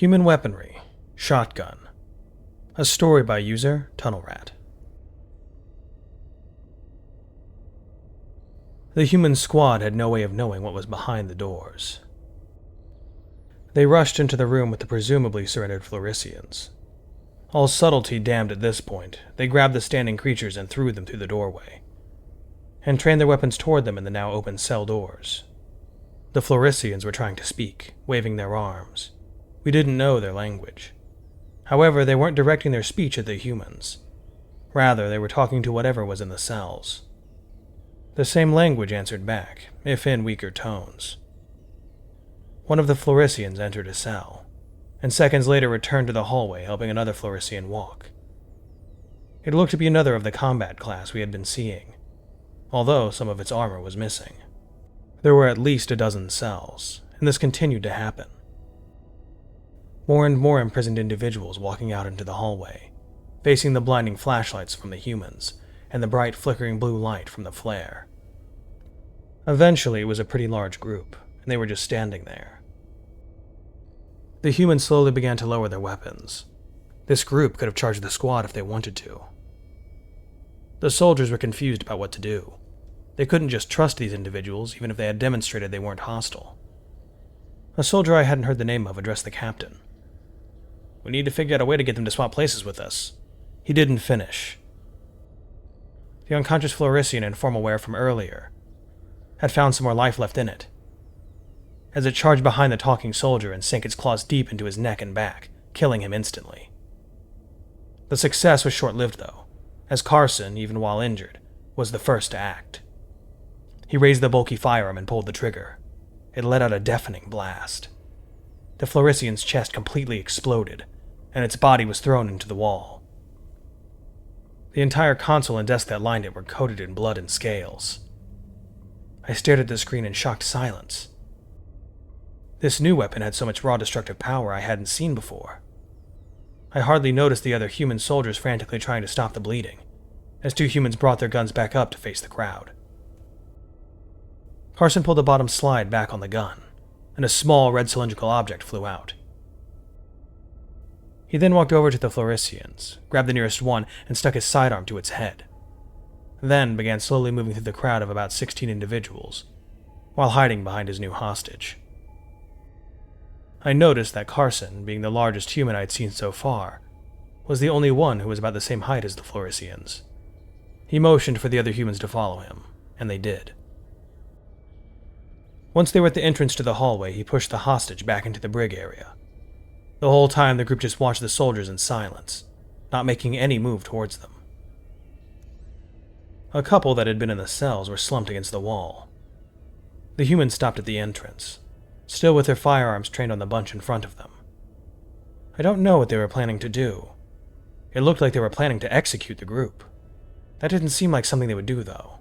Human Weaponry, Shotgun. A story by user TunnelRat. The human squad had no way of knowing what was behind the doors. They rushed into the room with the presumably surrendered Floricians. All subtlety damned at this point, they grabbed the standing creatures and threw them through the doorway, and trained their weapons toward them in the now open cell doors. The Floricians were trying to speak, waving their arms. We didn't know their language. However, they weren't directing their speech at the humans. Rather, they were talking to whatever was in the cells. The same language answered back, if in weaker tones. One of the Floricians entered a cell, and seconds later returned to the hallway, helping another Florician walk. It looked to be another of the combat class we had been seeing, although some of its armor was missing. There were at least a dozen cells, and this continued to happen. More and more imprisoned individuals walking out into the hallway, facing the blinding flashlights from the humans and the bright flickering blue light from the flare. Eventually, it was a pretty large group, and they were just standing there. The humans slowly began to lower their weapons. This group could have charged the squad if they wanted to. The soldiers were confused about what to do. They couldn't just trust these individuals, even if they had demonstrated they weren't hostile. A soldier I hadn't heard the name of addressed the captain. "We need to figure out a way to get them to swap places with us." He didn't finish. The unconscious Florician in formal wear from earlier had found some more life left in it, as it charged behind the talking soldier and sank its claws deep into his neck and back, killing him instantly. The success was short-lived, though, as Carson, even while injured, was the first to act. He raised the bulky firearm and pulled the trigger. It let out a deafening blast. The Florician's chest completely exploded, and its body was thrown into the wall. The entire console and desk that lined it were coated in blood and scales. I stared at the screen in shocked silence. This new weapon had so much raw destructive power I hadn't seen before. I hardly noticed the other human soldiers frantically trying to stop the bleeding, as two humans brought their guns back up to face the crowd. Carson pulled the bottom slide back on the gun, and a small red cylindrical object flew out. He then walked over to the Floricians, grabbed the nearest one, and stuck his sidearm to its head. Then began slowly moving through the crowd of about 16 individuals, while hiding behind his new hostage. I noticed that Carson, being the largest human I'd seen so far, was the only one who was about the same height as the Floricians. He motioned for the other humans to follow him, and they did. Once they were at the entrance to the hallway, he pushed the hostage back into the brig area. The whole time, the group just watched the soldiers in silence, not making any move towards them. A couple that had been in the cells were slumped against the wall. The humans stopped at the entrance, still with their firearms trained on the bunch in front of them. I don't know what they were planning to do. It looked like they were planning to execute the group. That didn't seem like something they would do, though.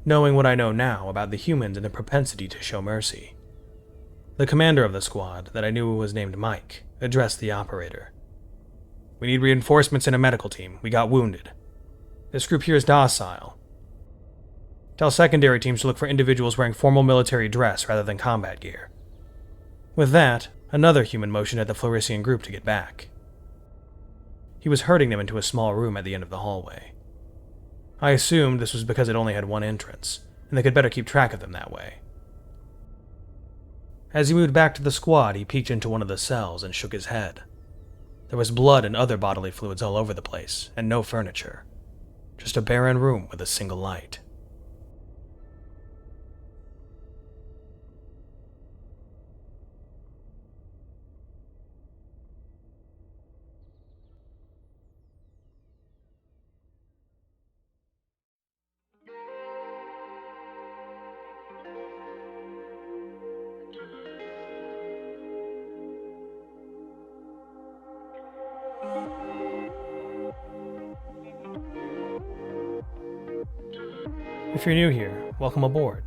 Knowing what I know now about the humans and their propensity to show mercy. The commander of the squad, that I knew was named Mike, addressed the operator. "We need reinforcements and a medical team. We got wounded. This group here is docile. Tell secondary teams to look for individuals wearing formal military dress rather than combat gear." With that, another human motioned at the Florician group to get back. He was herding them into a small room at the end of the hallway. I assumed this was because it only had one entrance, and they could better keep track of them that way. As he moved back to the squad, he peeked into one of the cells and shook his head. There was blood and other bodily fluids all over the place, and no furniture. Just a barren room with a single light. If you're new here, welcome aboard.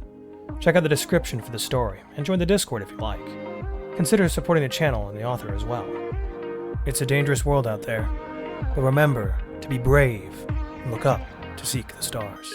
Check out the description for the story, and join the Discord if you like. Consider supporting the channel and the author as well. It's a dangerous world out there, but remember to be brave and look up to seek the stars.